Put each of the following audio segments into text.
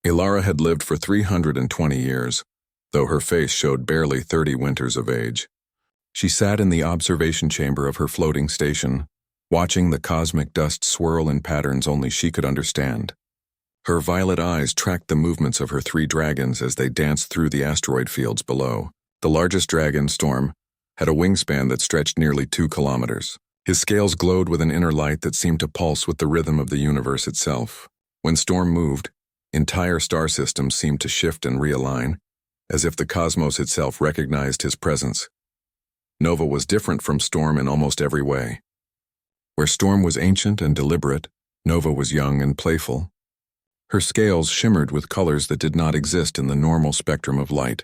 Ilara had lived for 320 years, though her face showed barely 30 winters of age. She sat in the observation chamber of her floating station, watching the cosmic dust swirl in patterns only she could understand. Her violet eyes tracked the movements of her 3 dragons as they danced through the asteroid fields below. The largest dragon, Storm, had a wingspan that stretched nearly 2 kilometers. His scales glowed with an inner light that seemed to pulse with the rhythm of the universe itself. When Storm moved, entire star systems seemed to shift and realign, as if the cosmos itself recognized his presence. Nova was different from Storm in almost every way. Where Storm was ancient and deliberate, Nova was young and playful. Her scales shimmered with colors that did not exist in the normal spectrum of light.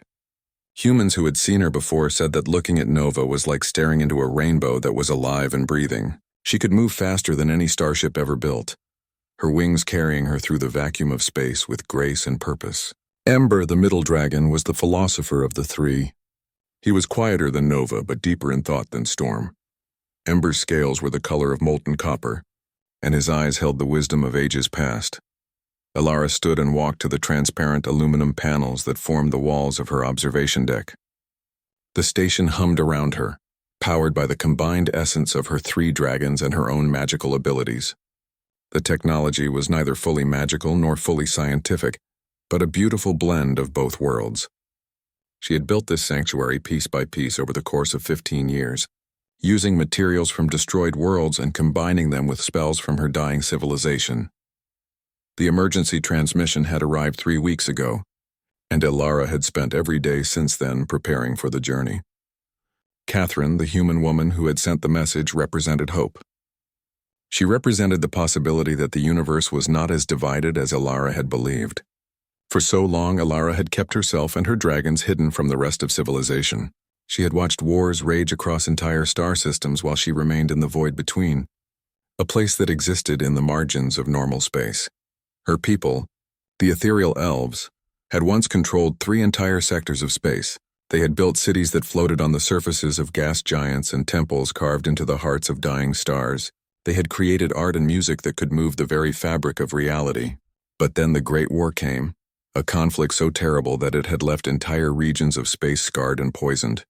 Humans who had seen her before said that looking at Nova was like staring into a rainbow that was alive and breathing. She could move faster than any starship ever built, her wings carrying her through the vacuum of space with grace and purpose. Ember, the middle dragon, was the philosopher of the 3. He was quieter than Nova, but deeper in thought than Storm. Ember's scales were the color of molten copper, and his eyes held the wisdom of ages past. Ilara stood and walked to the transparent aluminum panels that formed the walls of her observation deck. The station hummed around her, powered by the combined essence of her 3 dragons and her own magical abilities. The technology was neither fully magical nor fully scientific, but a beautiful blend of both worlds. She had built this sanctuary piece by piece over the course of 15 years, using materials from destroyed worlds and combining them with spells from her dying civilization. The emergency transmission had arrived 3 weeks ago, and Ilara had spent every day since then preparing for the journey. Catherine, the human woman who had sent the message, represented hope. She represented the possibility that the universe was not as divided as Ilara had believed. For so long, Ilara had kept herself and her dragons hidden from the rest of civilization. She had watched wars rage across entire star systems while she remained in the void between, a place that existed in the margins of normal space. Her people, the ethereal elves, had once controlled 3 entire sectors of space. They had built cities that floated on the surfaces of gas giants and temples carved into the hearts of dying stars. They had created art and music that could move the very fabric of reality. But then the Great War came, a conflict so terrible that it had left entire regions of space scarred and poisoned.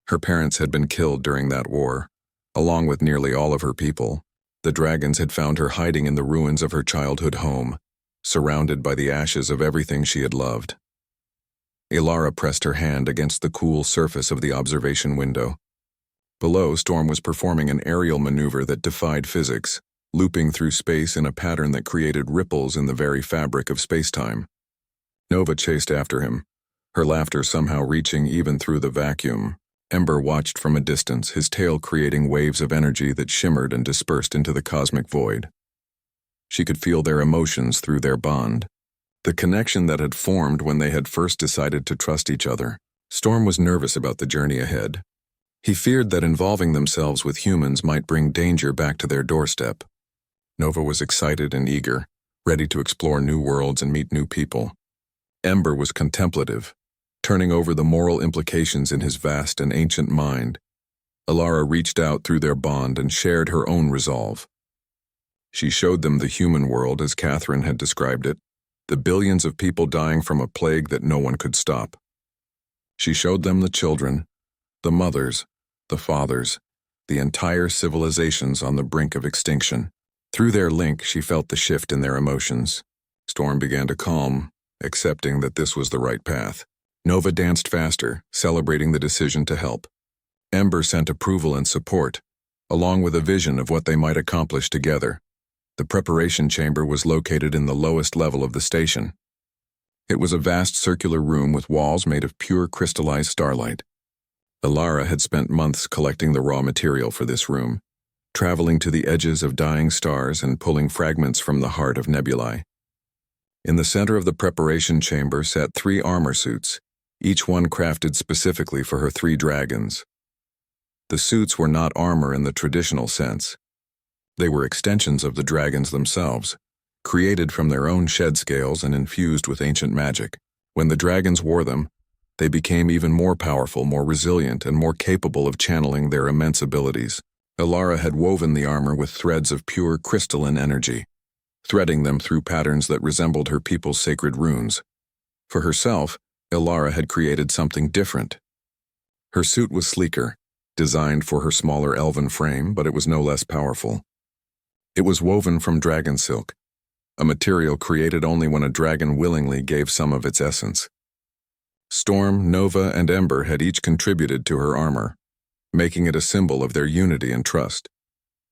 Her parents had been killed during that war, along with nearly all of her people. The dragons had found her hiding in the ruins of her childhood home, surrounded by the ashes of everything she had loved. Ilara pressed her hand against the cool surface of the observation window. Below, Storm was performing an aerial maneuver that defied physics, looping through space in a pattern that created ripples in the very fabric of space-time. Nova chased after him, her laughter somehow reaching even through the vacuum. Ember watched from a distance, his tail creating waves of energy that shimmered and dispersed into the cosmic void. She could feel their emotions through their bond, the connection that had formed when they had first decided to trust each other. Storm was nervous about the journey ahead. He feared that involving themselves with humans might bring danger back to their doorstep. Nova was excited and eager, ready to explore new worlds and meet new people. Ember was contemplative, turning over the moral implications in his vast and ancient mind. Ilara reached out through their bond and shared her own resolve. She showed them the human world as Catherine had described it, the billions of people dying from a plague that no one could stop. She showed them the children, the mothers, the fathers, the entire civilizations on the brink of extinction. Through their link, she felt the shift in their emotions. Storm began to calm, accepting that this was the right path. Nova danced faster, celebrating the decision to help. Ember sent approval and support, along with a vision of what they might accomplish together. The preparation chamber was located in the lowest level of the station. It was a vast circular room with walls made of pure crystallized starlight. Ilara had spent months collecting the raw material for this room, traveling to the edges of dying stars and pulling fragments from the heart of nebulae. In the center of the preparation chamber sat 3 armor suits, each one crafted specifically for her 3 dragons. The suits were not armor in the traditional sense. They were extensions of the dragons themselves, created from their own shed scales and infused with ancient magic. When the dragons wore them, they became even more powerful, more resilient, and more capable of channeling their immense abilities. Ilara had woven the armor with threads of pure crystalline energy, threading them through patterns that resembled her people's sacred runes. For herself, Ilara had created something different. Her suit was sleeker, designed for her smaller elven frame, but it was no less powerful. It was woven from dragon silk, a material created only when a dragon willingly gave some of its essence. Storm, Nova, and Ember had each contributed to her armor, making it a symbol of their unity and trust.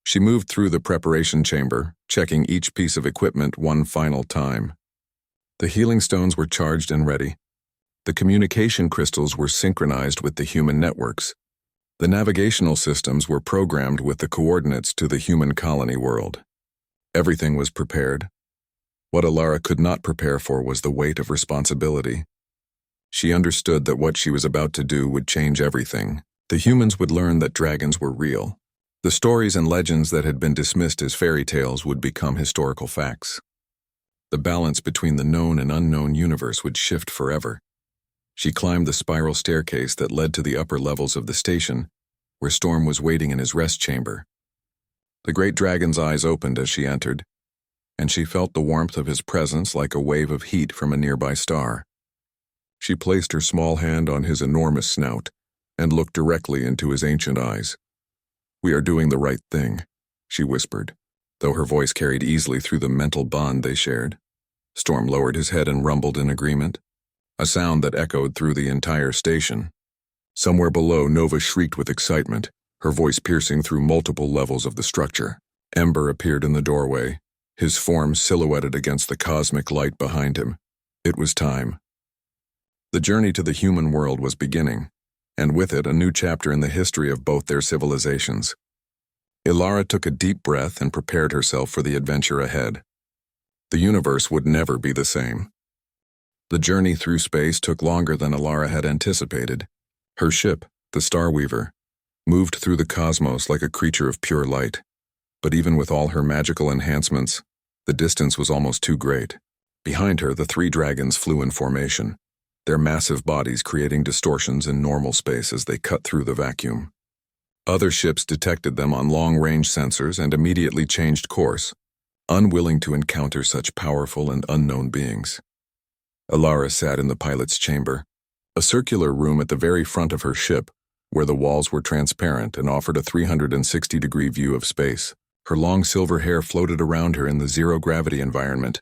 She moved through the preparation chamber, checking each piece of equipment one final time. The healing stones were charged and ready. The communication crystals were synchronized with the human networks. The navigational systems were programmed with the coordinates to the human colony world. Everything was prepared. What Ilara could not prepare for was the weight of responsibility. She understood that what she was about to do would change everything. The humans would learn that dragons were real. The stories and legends that had been dismissed as fairy tales would become historical facts. The balance between the known and unknown universe would shift forever. She climbed the spiral staircase that led to the upper levels of the station, where Storm was waiting in his rest chamber. The great dragon's eyes opened as she entered, and she felt the warmth of his presence like a wave of heat from a nearby star. She placed her small hand on his enormous snout and looked directly into his ancient eyes. "We are doing the right thing," she whispered, though her voice carried easily through the mental bond they shared. Storm lowered his head and rumbled in agreement, a sound that echoed through the entire station. Somewhere below, Nova shrieked with excitement, her voice piercing through multiple levels of the structure. Ember appeared in the doorway, his form silhouetted against the cosmic light behind him. It was time. The journey to the human world was beginning, and with it a new chapter in the history of both their civilizations. Ilara took a deep breath and prepared herself for the adventure ahead. The universe would never be the same. The journey through space took longer than Ilara had anticipated. Her ship, the Starweaver, moved through the cosmos like a creature of pure light. But even with all her magical enhancements, the distance was almost too great. Behind her, the three dragons flew in formation, their massive bodies creating distortions in normal space as they cut through the vacuum. Other ships detected them on long-range sensors and immediately changed course, unwilling to encounter such powerful and unknown beings. Ilara sat in the pilot's chamber, a circular room at the very front of her ship, where the walls were transparent and offered a 360-degree view of space. Her long silver hair floated around her in the zero-gravity environment,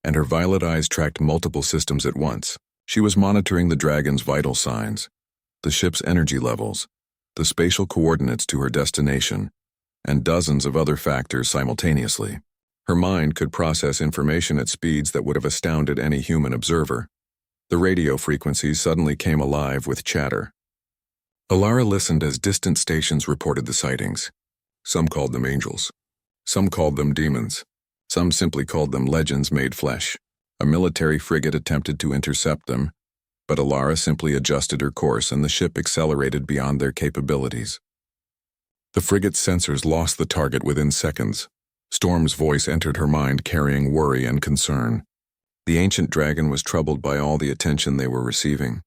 and her violet eyes tracked multiple systems at once. She was monitoring the dragon's vital signs, the ship's energy levels, the spatial coordinates to her destination, and dozens of other factors simultaneously. Her mind could process information at speeds that would have astounded any human observer. The radio frequencies suddenly came alive with chatter. Ilara listened as distant stations reported the sightings. Some called them angels. Some called them demons. Some simply called them legends made flesh. A military frigate attempted to intercept them, but Ilara simply adjusted her course and the ship accelerated beyond their capabilities. The frigate's sensors lost the target within seconds. Storm's voice entered her mind carrying worry and concern. The ancient dragon was troubled by all the attention they were receiving.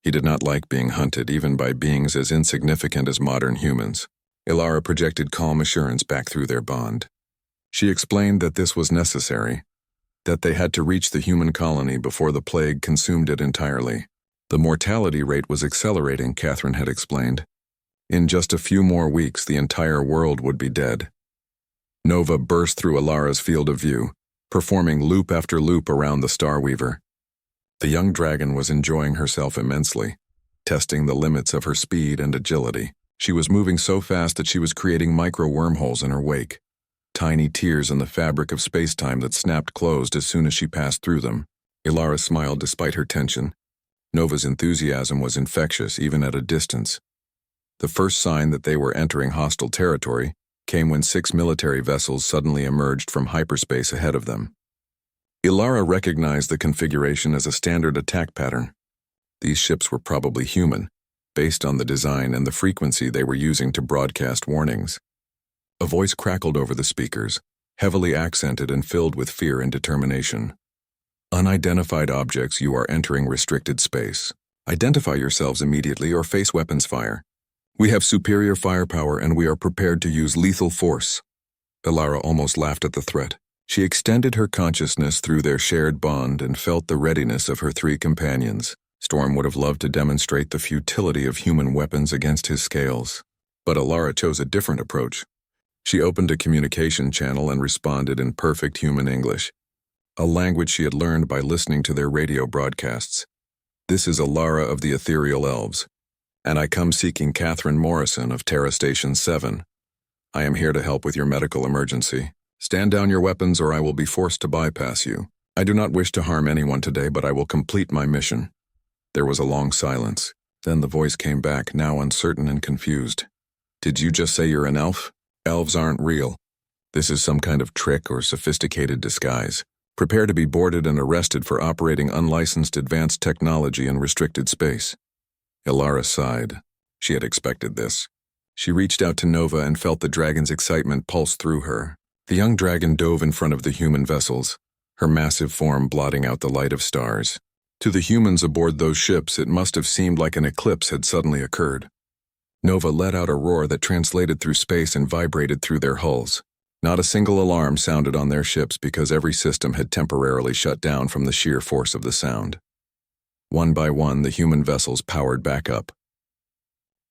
He did not like being hunted even by beings as insignificant as modern humans. Ilara projected calm assurance back through their bond. She explained that this was necessary, that they had to reach the human colony before the plague consumed it entirely. The mortality rate was accelerating, Catherine had explained. In just a few more weeks, the entire world would be dead. Nova burst through Ilara's field of view, performing loop after loop around the Starweaver. The young dragon was enjoying herself immensely, testing the limits of her speed and agility. She was moving so fast that she was creating micro-wormholes in her wake, tiny tears in the fabric of space-time that snapped closed as soon as she passed through them. Ilara smiled despite her tension. Nova's enthusiasm was infectious even at a distance. The first sign that they were entering hostile territory came when 6 military vessels suddenly emerged from hyperspace ahead of them. Ilara recognized the configuration as a standard attack pattern. These ships were probably human, based on the design and the frequency they were using to broadcast warnings. A voice crackled over the speakers, heavily accented and filled with fear and determination. "Unidentified objects, you are entering restricted space. Identify yourselves immediately or face weapons fire. We have superior firepower and we are prepared to use lethal force." Ilara almost laughed at the threat. She extended her consciousness through their shared bond and felt the readiness of her three companions. Storm would have loved to demonstrate the futility of human weapons against his scales. But Alara chose a different approach. She opened a communication channel and responded in perfect human English, a language she had learned by listening to their radio broadcasts. "This is Alara of the Ethereal Elves, and I come seeking Catherine Morrison of Terra Station 7. I am here to help with your medical emergency. Stand down your weapons or I will be forced to bypass you. I do not wish to harm anyone today, but I will complete my mission." There was a long silence. Then the voice came back, now uncertain and confused. "Did you just say you're an elf? Elves aren't real. This is some kind of trick or sophisticated disguise. Prepare to be boarded and arrested for operating unlicensed advanced technology in restricted space." Alara sighed. She had expected this. She reached out to Nova and felt the dragon's excitement pulse through her. The young dragon dove in front of the human vessels, her massive form blotting out the light of stars. To the humans aboard those ships, it must have seemed like an eclipse had suddenly occurred. Nova let out a roar that translated through space and vibrated through their hulls. Not a single alarm sounded on their ships because every system had temporarily shut down from the sheer force of the sound. One by one, the human vessels powered back up.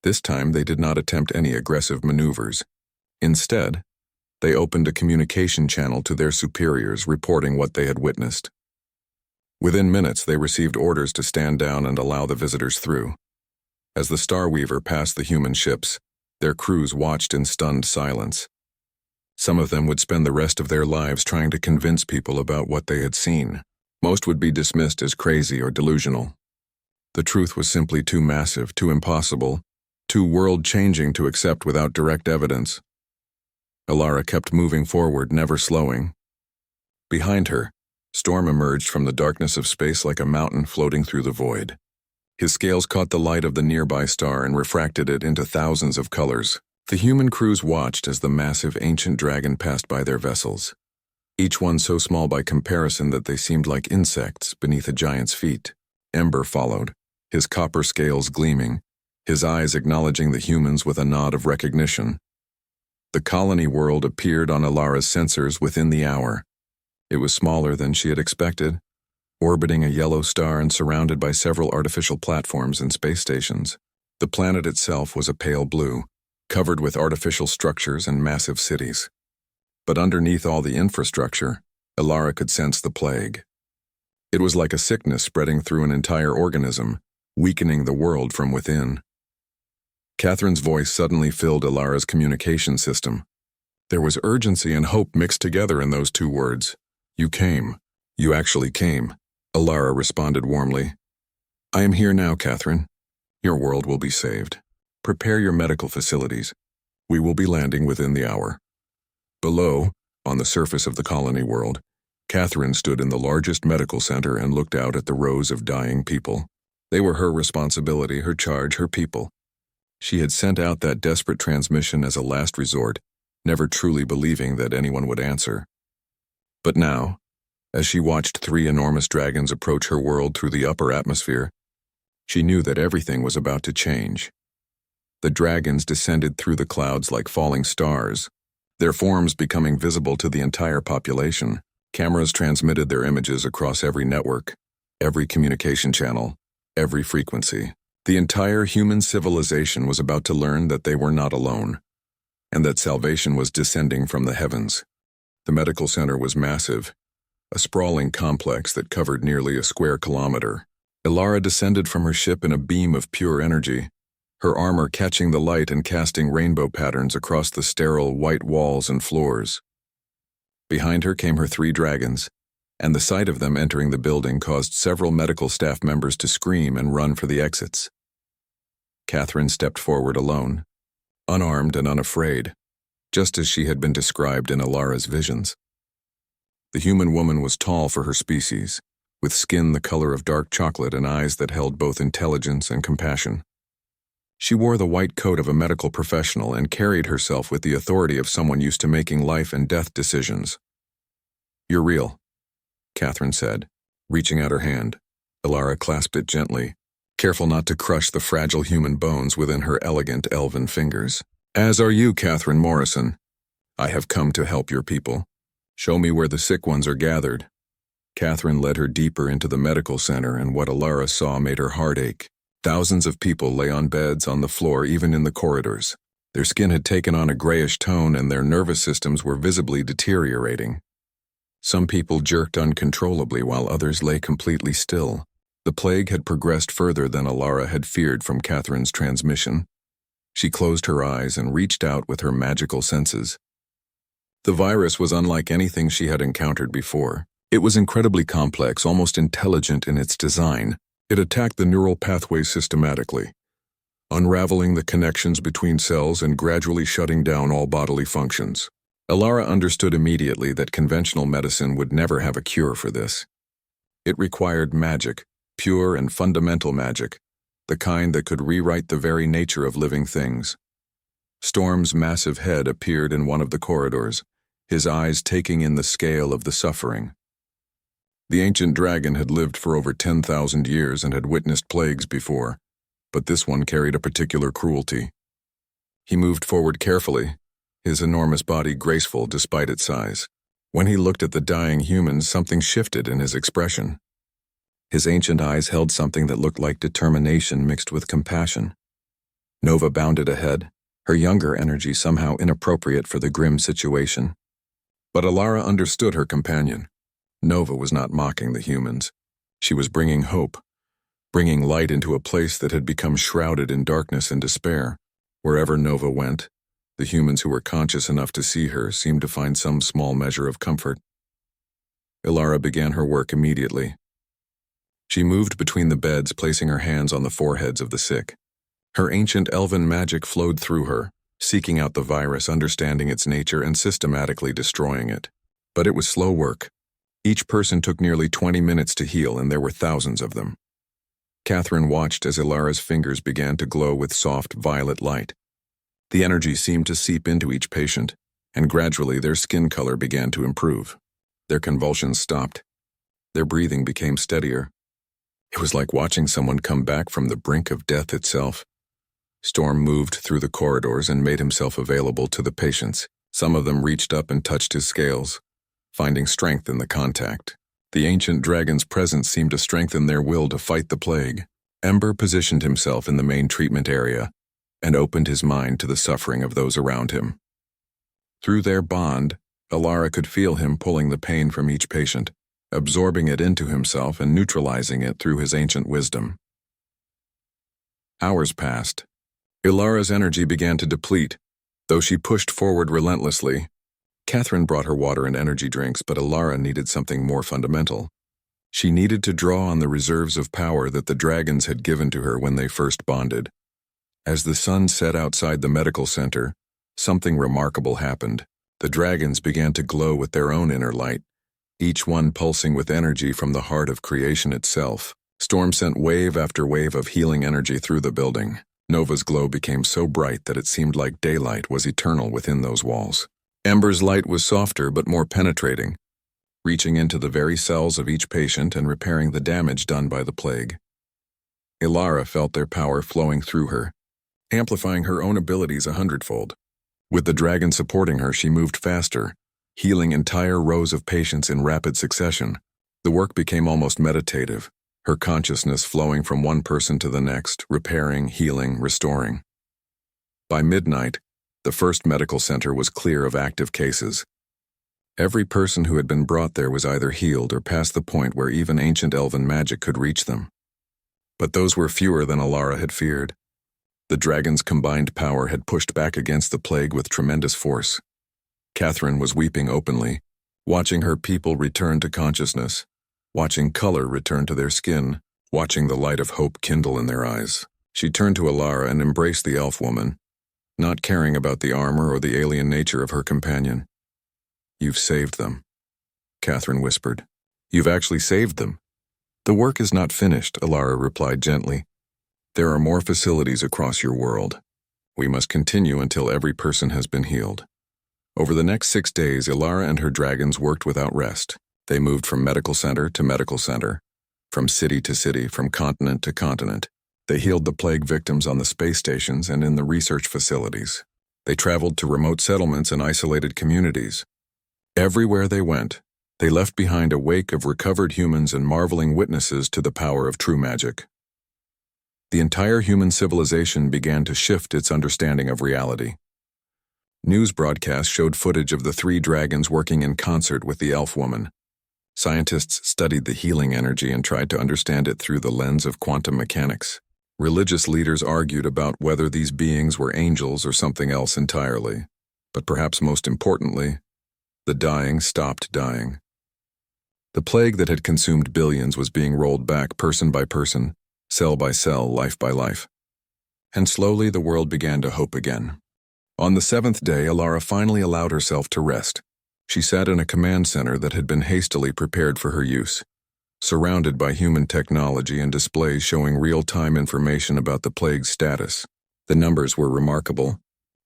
This time, they did not attempt any aggressive maneuvers. Instead, they opened a communication channel to their superiors, reporting what they had witnessed. Within minutes, they received orders to stand down and allow the visitors through. As the Starweaver passed the human ships, their crews watched in stunned silence. Some of them would spend the rest of their lives trying to convince people about what they had seen. Most would be dismissed as crazy or delusional. The truth was simply too massive, too impossible, too world-changing to accept without direct evidence. Alara kept moving forward, never slowing. Behind her, Storm emerged from the darkness of space like a mountain floating through the void. His scales caught the light of the nearby star and refracted it into thousands of colors. The human crews watched as the massive ancient dragon passed by their vessels, each one so small by comparison that they seemed like insects beneath a giant's feet. Ember followed, his copper scales gleaming, his eyes acknowledging the humans with a nod of recognition. The colony world appeared on Alara's sensors within the hour. It was smaller than she had expected, orbiting a yellow star and surrounded by several artificial platforms and space stations. The planet itself was a pale blue, covered with artificial structures and massive cities. But underneath all the infrastructure, Alara could sense the plague. It was like a sickness spreading through an entire organism, weakening the world from within. Catherine's voice suddenly filled Alara's communication system. There was urgency and hope mixed together in those two words. "You came. You actually came," Alara responded warmly. "I am here now, Catherine. Your world will be saved. Prepare your medical facilities. We will be landing within the hour." Below, on the surface of the colony world, Catherine stood in the largest medical center and looked out at the rows of dying people. They were her responsibility, her charge, her people. She had sent out that desperate transmission as a last resort, never truly believing that anyone would answer. But now, as she watched 3 enormous dragons approach her world through the upper atmosphere, she knew that everything was about to change. The dragons descended through the clouds like falling stars, their forms becoming visible to the entire population. Cameras transmitted their images across every network, every communication channel, every frequency. The entire human civilization was about to learn that they were not alone, and that salvation was descending from the heavens. The medical center was massive, a sprawling complex that covered nearly a square kilometer. Alara descended from her ship in a beam of pure energy, her armor catching the light and casting rainbow patterns across the sterile white walls and floors. Behind her came her 3 dragons, and the sight of them entering the building caused several medical staff members to scream and run for the exits. Catherine stepped forward alone, unarmed and unafraid, just as she had been described in Alara's visions. The human woman was tall for her species, with skin the color of dark chocolate and eyes that held both intelligence and compassion. She wore the white coat of a medical professional and carried herself with the authority of someone used to making life and death decisions. "You're real," Catherine said, reaching out her hand. Alara clasped it gently, careful not to crush the fragile human bones within her elegant elven fingers. "As are you, Catherine Morrison. I have come to help your people." Show me where the sick ones are gathered. Catherine led her deeper into the medical center, and what Alara saw made her heart ache. Thousands of people lay on beds, on the floor, even in the corridors. Their skin had taken on a grayish tone, and their nervous systems were visibly deteriorating. Some people jerked uncontrollably, while others lay completely still. The plague had progressed further than Alara had feared from Catherine's transmission. She closed her eyes and reached out with her magical senses. The virus was unlike anything she had encountered before. It was incredibly complex, almost intelligent in its design. It attacked the neural pathways systematically, unraveling the connections between cells and gradually shutting down all bodily functions. Alara understood immediately that conventional medicine would never have a cure for this. It required magic, pure and fundamental magic, the kind that could rewrite the very nature of living things. Storm's massive head appeared in one of the corridors, his eyes taking in the scale of the suffering. The ancient dragon had lived for over 10,000 years and had witnessed plagues before, but this one carried a particular cruelty. He moved forward carefully, his enormous body graceful despite its size. When he looked at the dying humans, something shifted in his expression. His ancient eyes held something that looked like determination mixed with compassion. Nova bounded ahead, her younger energy somehow inappropriate for the grim situation. But Alara understood her companion. Nova was not mocking the humans. She was bringing hope, bringing light into a place that had become shrouded in darkness and despair. Wherever Nova went, the humans who were conscious enough to see her seemed to find some small measure of comfort. Alara began her work immediately. She moved between the beds, placing her hands on the foreheads of the sick. Her ancient elven magic flowed through her, seeking out the virus, understanding its nature, and systematically destroying it. But it was slow work. Each person took nearly 20 minutes to heal, and there were thousands of them. Catherine watched as Alara's fingers began to glow with soft violet light. The energy seemed to seep into each patient, and gradually their skin color began to improve. Their convulsions stopped. Their breathing became steadier. It was like watching someone come back from the brink of death itself. Storm moved through the corridors and made himself available to the patients. Some of them reached up and touched his scales, finding strength in the contact. The ancient dragon's presence seemed to strengthen their will to fight the plague. Ember positioned himself in the main treatment area and opened his mind to the suffering of those around him. Through their bond, Alara could feel him pulling the pain from each patient, absorbing it into himself and neutralizing it through his ancient wisdom. Hours passed. Alara's energy began to deplete, though she pushed forward relentlessly. Catherine brought her water and energy drinks, but Alara needed something more fundamental. She needed to draw on the reserves of power that the dragons had given to her when they first bonded. As the sun set outside the medical center, something remarkable happened. The dragons began to glow with their own inner light, each one pulsing with energy from the heart of creation itself. Storm sent wave after wave of healing energy through the building. Nova's glow became so bright that it seemed like daylight was eternal within those walls. Ember's light was softer but more penetrating, reaching into the very cells of each patient and repairing the damage done by the plague. Alara felt their power flowing through her, amplifying her own abilities 100-fold. With the dragon supporting her, she moved faster, healing entire rows of patients in rapid succession. The work became almost meditative, her consciousness flowing from one person to the next, repairing, healing, restoring. By midnight, the first medical center was clear of active cases. Every person who had been brought there was either healed or past the point where even ancient elven magic could reach them. But those were fewer than Alara had feared. The dragon's combined power had pushed back against the plague with tremendous force. Catherine was weeping openly, watching her people return to consciousness, watching color return to their skin, watching the light of hope kindle in their eyes. She turned to Alara and embraced the elf woman, not caring about the armor or the alien nature of her companion. "You've saved them," Catherine whispered. "You've actually saved them." "The work is not finished," Alara replied gently. "There are more facilities across your world. We must continue until every person has been healed." Over the next 6 days, Alara and her dragons worked without rest. They moved from medical center to medical center, from city to city, from continent to continent. They healed the plague victims on the space stations and in the research facilities. They traveled to remote settlements and isolated communities, Everywhere they went, they left behind a wake of recovered humans and marveling witnesses to the power of true magic. The entire human civilization began to shift its understanding of reality. News broadcasts showed footage of the three dragons working in concert with the elf woman. Scientists studied the healing energy and tried to understand it through the lens of quantum mechanics. Religious leaders argued about whether these beings were angels or something else entirely. But perhaps most importantly, the dying stopped dying. The plague that had consumed billions was being rolled back person by person, cell by cell, life by life. And slowly the world began to hope again. On the seventh day, Alara finally allowed herself to rest. She sat in a command center that had been hastily prepared for her use, surrounded by human technology and displays showing real-time information about the plague's status. The numbers were remarkable.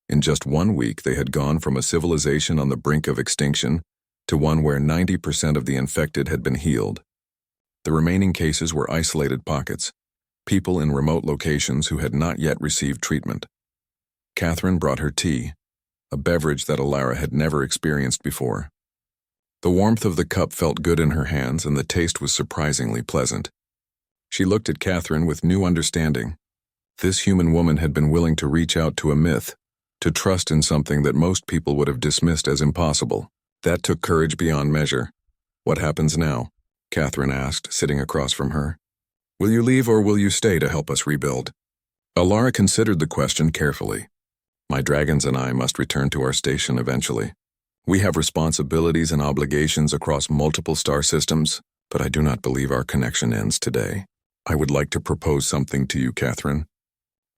In just 1 week, they had gone from a civilization on the brink of extinction to one where 90% of the infected had been healed. The remaining cases were isolated pockets, people in remote locations who had not yet received treatment. Catherine brought her tea, a beverage that Alara had never experienced before. The warmth of the cup felt good in her hands, and the taste was surprisingly pleasant. She looked at Catherine with new understanding. This human woman had been willing to reach out to a myth, to trust in something that most people would have dismissed as impossible. That took courage beyond measure. "What happens now?" Catherine asked, sitting across from her. "Will you leave or will you stay to help us rebuild?" Alara considered the question carefully. "My dragons and I must return to our station eventually. We have responsibilities and obligations across multiple star systems, but I do not believe our connection ends today. I would like to propose something to you, Catherine.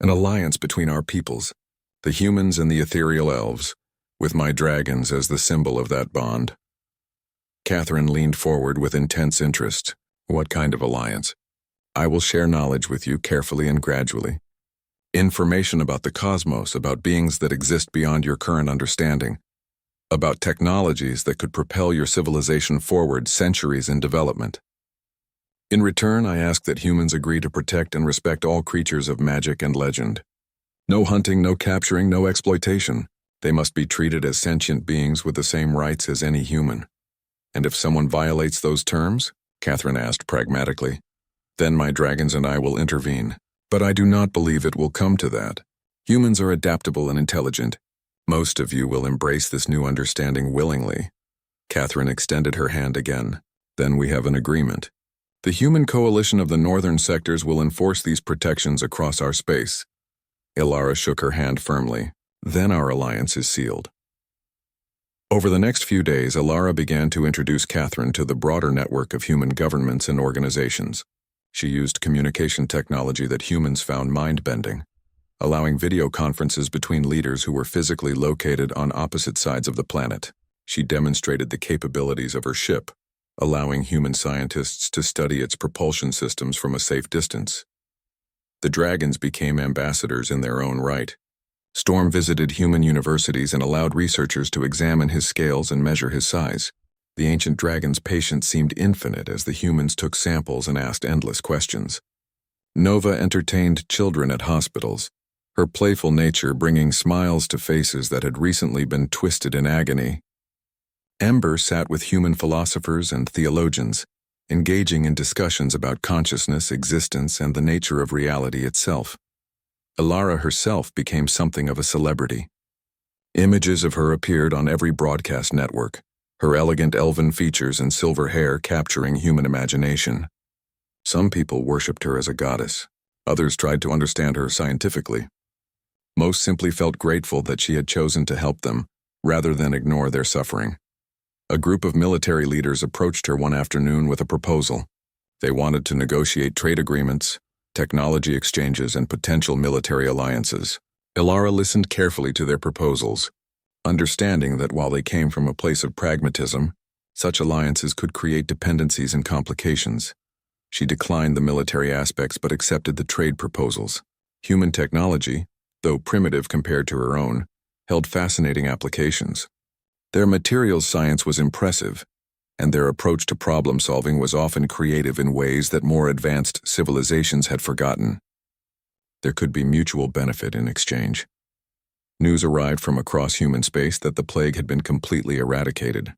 An alliance between our peoples, the humans and the ethereal elves, with my dragons as the symbol of that bond." Catherine leaned forward with intense interest. "What kind of alliance?" "I will share knowledge with you carefully and gradually. Information about the cosmos, about beings that exist beyond your current understanding, about technologies that could propel your civilization forward centuries in development. In return, I ask that humans agree to protect and respect all creatures of magic and legend. No hunting, no capturing, no exploitation. They must be treated as sentient beings with the same rights as any human. And if someone violates those terms," Catherine asked pragmatically, "then my dragons and I will intervene. But I do not believe it will come to that. Humans are adaptable and intelligent. Most of you will embrace this new understanding willingly." Catherine extended her hand again. "Then we have an agreement. The human coalition of the northern sectors will enforce these protections across our space." Alara shook her hand firmly. "Then our alliance is sealed." Over the next few days, Alara began to introduce Catherine to the broader network of human governments and organizations. She used communication technology that humans found mind-bending, allowing video conferences between leaders who were physically located on opposite sides of the planet. She demonstrated the capabilities of her ship, allowing human scientists to study its propulsion systems from a safe distance. The dragons became ambassadors in their own right. Storm visited human universities and allowed researchers to examine his scales and measure his size. The ancient dragon's patience seemed infinite as the humans took samples and asked endless questions. Nova entertained children at hospitals, her playful nature bringing smiles to faces that had recently been twisted in agony. Ember sat with human philosophers and theologians, engaging in discussions about consciousness, existence, and the nature of reality itself. Alara herself became something of a celebrity. Images of her appeared on every broadcast network, her elegant elven features and silver hair capturing human imagination. Some people worshipped her as a goddess. Others tried to understand her scientifically. Most simply felt grateful that she had chosen to help them, rather than ignore their suffering. A group of military leaders approached her one afternoon with a proposal. They wanted to negotiate trade agreements, technology exchanges, and potential military alliances. Alara listened carefully to their proposals, understanding that while they came from a place of pragmatism, such alliances could create dependencies and complications. She declined the military aspects but accepted the trade proposals. Human technology, though primitive compared to her own, held fascinating applications. Their materials science was impressive, and their approach to problem-solving was often creative in ways that more advanced civilizations had forgotten. There could be mutual benefit in exchange. News arrived from across human space that the plague had been completely eradicated.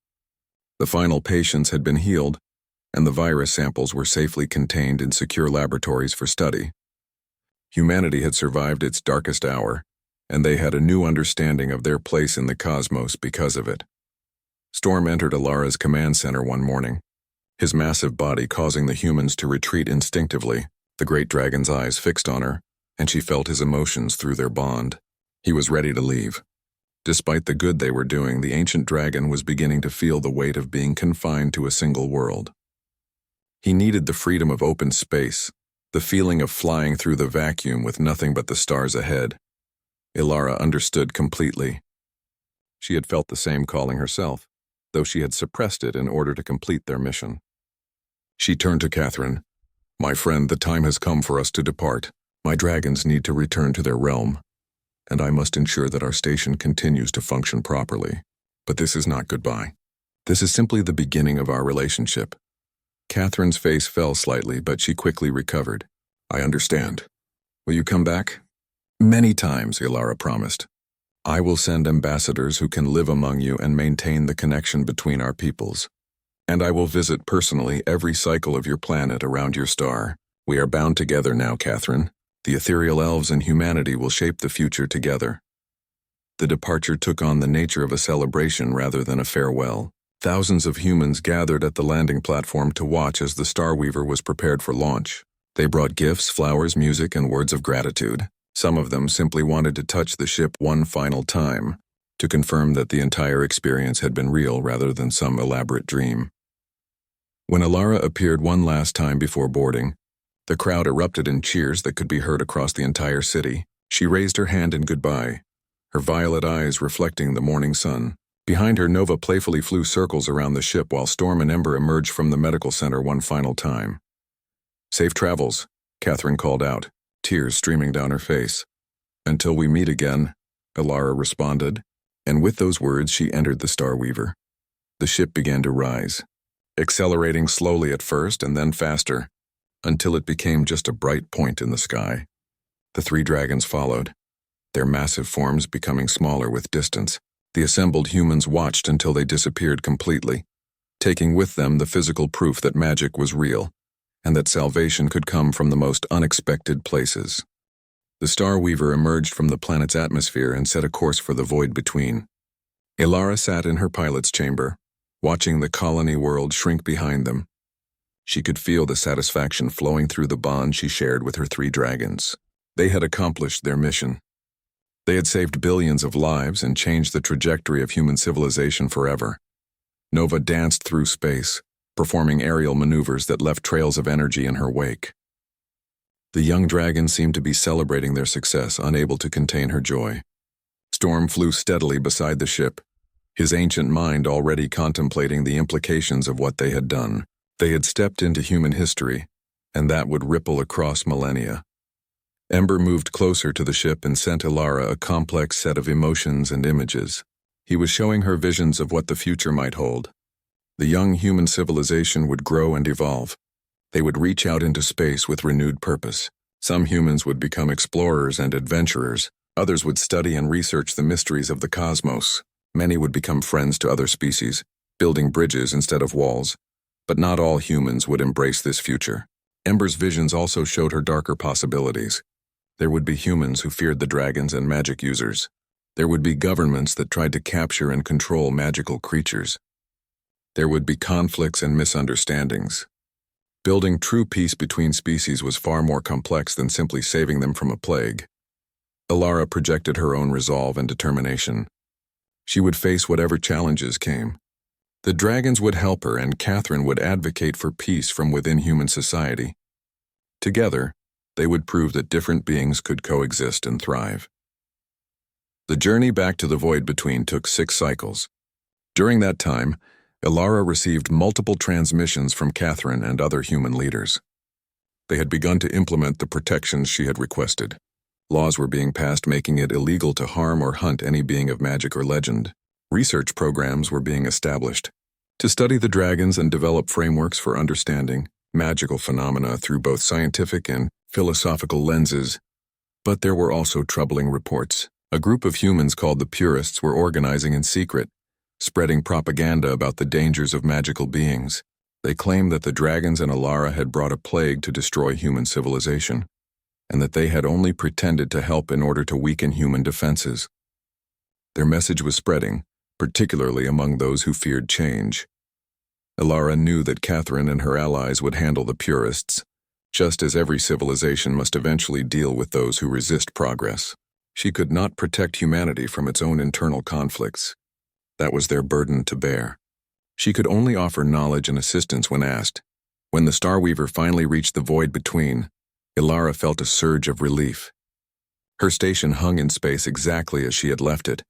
The final patients had been healed, and the virus samples were safely contained in secure laboratories for study. Humanity had survived its darkest hour, and they had a new understanding of their place in the cosmos because of it. Storm entered Alara's command center one morning, his massive body causing the humans to retreat instinctively, the great dragon's eyes fixed on her, and she felt his emotions through their bond. He was ready to leave. Despite the good they were doing, the ancient dragon was beginning to feel the weight of being confined to a single world. He needed the freedom of open space, the feeling of flying through the vacuum with nothing but the stars ahead. Alara understood completely. She had felt the same calling herself, though she had suppressed it in order to complete their mission. She turned to Catherine. "My friend, the time has come for us to depart. My dragons need to return to their realm, and I must ensure that our station continues to function properly. But this is not goodbye. This is simply the beginning of our relationship." Catherine's face fell slightly, but she quickly recovered. "I understand. Will you come back?" "Many times," Alara promised. "I will send ambassadors who can live among you and maintain the connection between our peoples. And I will visit personally every cycle of your planet around your star. We are bound together now, Catherine. The ethereal elves and humanity will shape the future together." The departure took on the nature of a celebration rather than a farewell. Thousands of humans gathered at the landing platform to watch as the Starweaver was prepared for launch. They brought gifts, flowers, music, and words of gratitude. Some of them simply wanted to touch the ship one final time, to confirm that the entire experience had been real rather than some elaborate dream. When Alara appeared one last time before boarding, the crowd erupted in cheers that could be heard across the entire city. She raised her hand in goodbye, her violet eyes reflecting the morning sun. Behind her, Nova playfully flew circles around the ship while Storm and Ember emerged from the medical center one final time. "Safe travels," Catherine called out, tears streaming down her face. "Until we meet again," Alara responded, and with those words she entered the Starweaver. The ship began to rise, accelerating slowly at first and then faster, until it became just a bright point in the sky. The three dragons followed, their massive forms becoming smaller with distance. The assembled humans watched until they disappeared completely, taking with them the physical proof that magic was real, and that salvation could come from the most unexpected places. The Starweaver emerged from the planet's atmosphere and set a course for the void between. Alara sat in her pilot's chamber, watching the colony world shrink behind them. She could feel the satisfaction flowing through the bond she shared with her three dragons. They had accomplished their mission. They had saved billions of lives and changed the trajectory of human civilization forever. Nova danced through space, performing aerial maneuvers that left trails of energy in her wake. The young dragon seemed to be celebrating their success, unable to contain her joy. Storm flew steadily beside the ship, his ancient mind already contemplating the implications of what they had done. They had stepped into human history, and that would ripple across millennia. Ember moved closer to the ship and sent Alara a complex set of emotions and images. He was showing her visions of what the future might hold. The young human civilization would grow and evolve. They would reach out into space with renewed purpose. Some humans would become explorers and adventurers. Others would study and research the mysteries of the cosmos. Many would become friends to other species, building bridges instead of walls. But not all humans would embrace this future. Ember's visions also showed her darker possibilities. There would be humans who feared the dragons and magic users. There would be governments that tried to capture and control magical creatures. There would be conflicts and misunderstandings. Building true peace between species was far more complex than simply saving them from a plague. Alara projected her own resolve and determination. She would face whatever challenges came. The dragons would help her, and Catherine would advocate for peace from within human society. Together, they would prove that different beings could coexist and thrive. The journey back to the void between took 6 cycles. During that time, Alara received multiple transmissions from Catherine and other human leaders. They had begun to implement the protections she had requested. Laws were being passed making it illegal to harm or hunt any being of magic or legend. Research programs were being established to study the dragons and develop frameworks for understanding magical phenomena through both scientific and philosophical lenses. But there were also troubling reports. A group of humans called the Purists were organizing in secret, spreading propaganda about the dangers of magical beings. They claimed that the dragons and Alara had brought a plague to destroy human civilization, and that they had only pretended to help in order to weaken human defenses. Their message was spreading, particularly among those who feared change. Alara knew that Catherine and her allies would handle the purists, just as every civilization must eventually deal with those who resist progress. She could not protect humanity from its own internal conflicts. That was their burden to bear. She could only offer knowledge and assistance when asked. When the Starweaver finally reached the void between, Alara felt a surge of relief. Her station hung in space exactly as she had left it,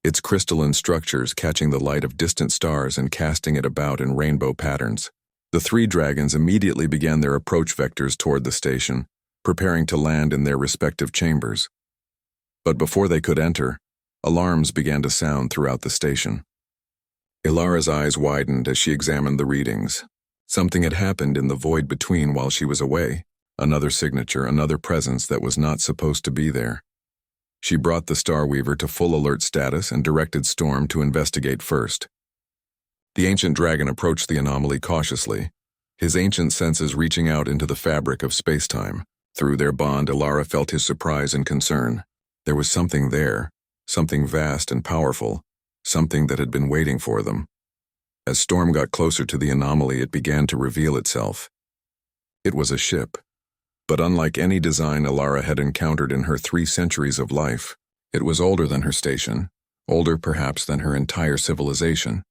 its crystalline structures catching the light of distant stars and casting it about in rainbow patterns. The three dragons immediately began their approach vectors toward the station, preparing to land in their respective chambers. But before they could enter, alarms began to sound throughout the station. Ilara's eyes widened as she examined the readings. Something had happened in the void between while she was away, another signature, another presence that was not supposed to be there. She brought the Starweaver to full alert status and directed Storm to investigate first. The ancient dragon approached the anomaly cautiously, his ancient senses reaching out into the fabric of space-time. Through their bond, Alara felt his surprise and concern. There was something there, something vast and powerful, something that had been waiting for them. As Storm got closer to the anomaly, it began to reveal itself. It was a ship, but unlike any design Alara had encountered in her 3 centuries of life, it was older than her station, older perhaps than her entire civilization.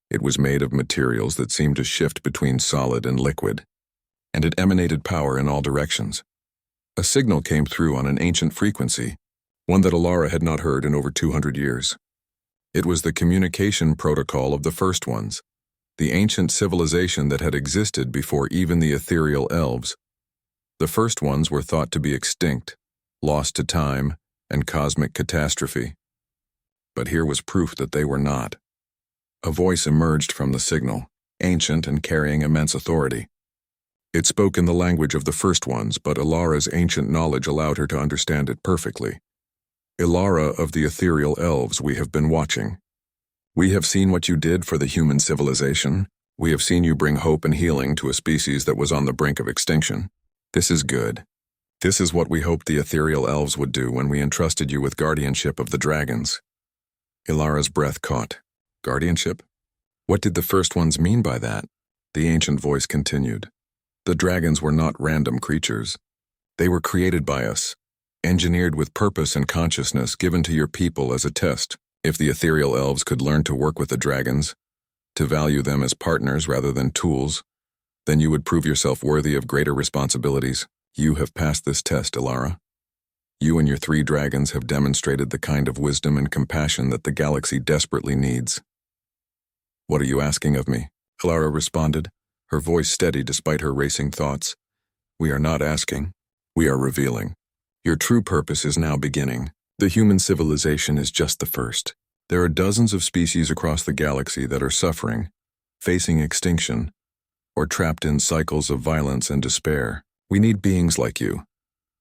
It was made of materials that seemed to shift between solid and liquid, and it emanated power in all directions. A signal came through on an ancient frequency, one that Alara had not heard in over 200 years. It was the communication protocol of the first ones, the ancient civilization that had existed before even the ethereal elves. The first ones were thought to be extinct, lost to time and cosmic catastrophe. But here was proof that they were not. A voice emerged from the signal, ancient and carrying immense authority. It spoke in the language of the first ones, but Ilara's ancient knowledge allowed her to understand it perfectly. Ilara of the ethereal elves, we have been watching. We have seen what you did for the human civilization. We have seen you bring hope and healing to a species that was on the brink of extinction. This is good. This is what we hoped the ethereal elves would do when we entrusted you with guardianship of the dragons. Ilara's breath caught. Guardianship? What did the first ones mean by that? The ancient voice continued. The dragons were not random creatures. They were created by us, engineered with purpose and consciousness given to your people as a test. If the ethereal elves could learn to work with the dragons, to value them as partners rather than tools, then you would prove yourself worthy of greater responsibilities. You have passed this test, Ilara. You and your 3 dragons have demonstrated the kind of wisdom and compassion that the galaxy desperately needs. What are you asking of me? Ilara responded, her voice steady despite her racing thoughts. We are not asking. We are revealing. Your true purpose is now beginning. The human civilization is just the first. There are dozens of species across the galaxy that are suffering, facing extinction, or trapped in cycles of violence and despair. We need beings like you.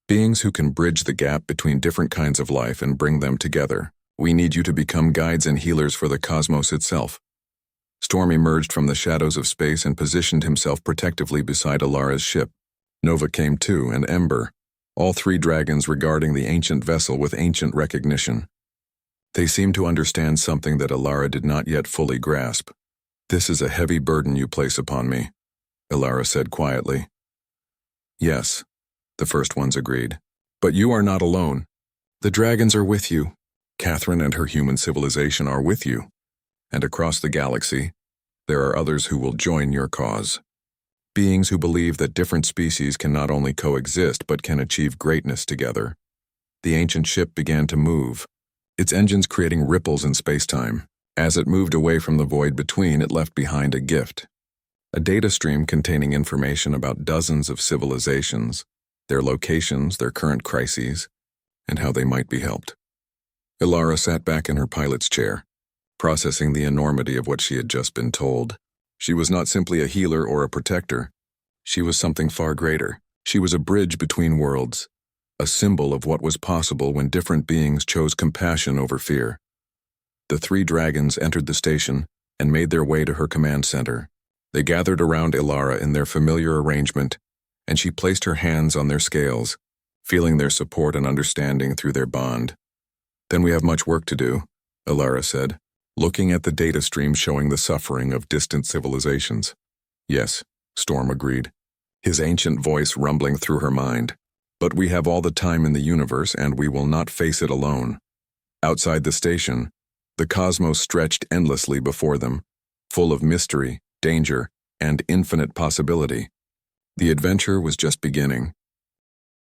Beings who can bridge the gap between different kinds of life and bring them together. We need you to become guides and healers for the cosmos itself. Storm emerged from the shadows of space and positioned himself protectively beside Ilara's ship. Nova came too, and Ember, all 3 dragons regarding the ancient vessel with ancient recognition. They seemed to understand something that Ilara did not yet fully grasp. This is a heavy burden you place upon me, Ilara said quietly. Yes, the first ones agreed. But you are not alone. The dragons are with you. Catherine and her human civilization are with you. And across the galaxy, there are others who will join your cause. Beings who believe that different species can not only coexist but can achieve greatness together. The ancient ship began to move, its engines creating ripples in space-time. As it moved away from the void between, it left behind a gift. A data stream containing information about dozens of civilizations, their locations, their current crises, and how they might be helped. Ilara sat back in her pilot's chair, processing the enormity of what she had just been told. She was not simply a healer or a protector. She was something far greater. She was a bridge between worlds, a symbol of what was possible when different beings chose compassion over fear. The three dragons entered the station and made their way to her command center. They gathered around Ilara in their familiar arrangement, and she placed her hands on their scales, feeling their support and understanding through their bond. "Then we have much work to do," Ilara said, looking at the data stream showing the suffering of distant civilizations. "Yes," Storm agreed, his ancient voice rumbling through her mind. "But we have all the time in the universe, and we will not face it alone." Outside the station, the cosmos stretched endlessly before them, full of mystery, danger, and infinite possibility. The adventure was just beginning.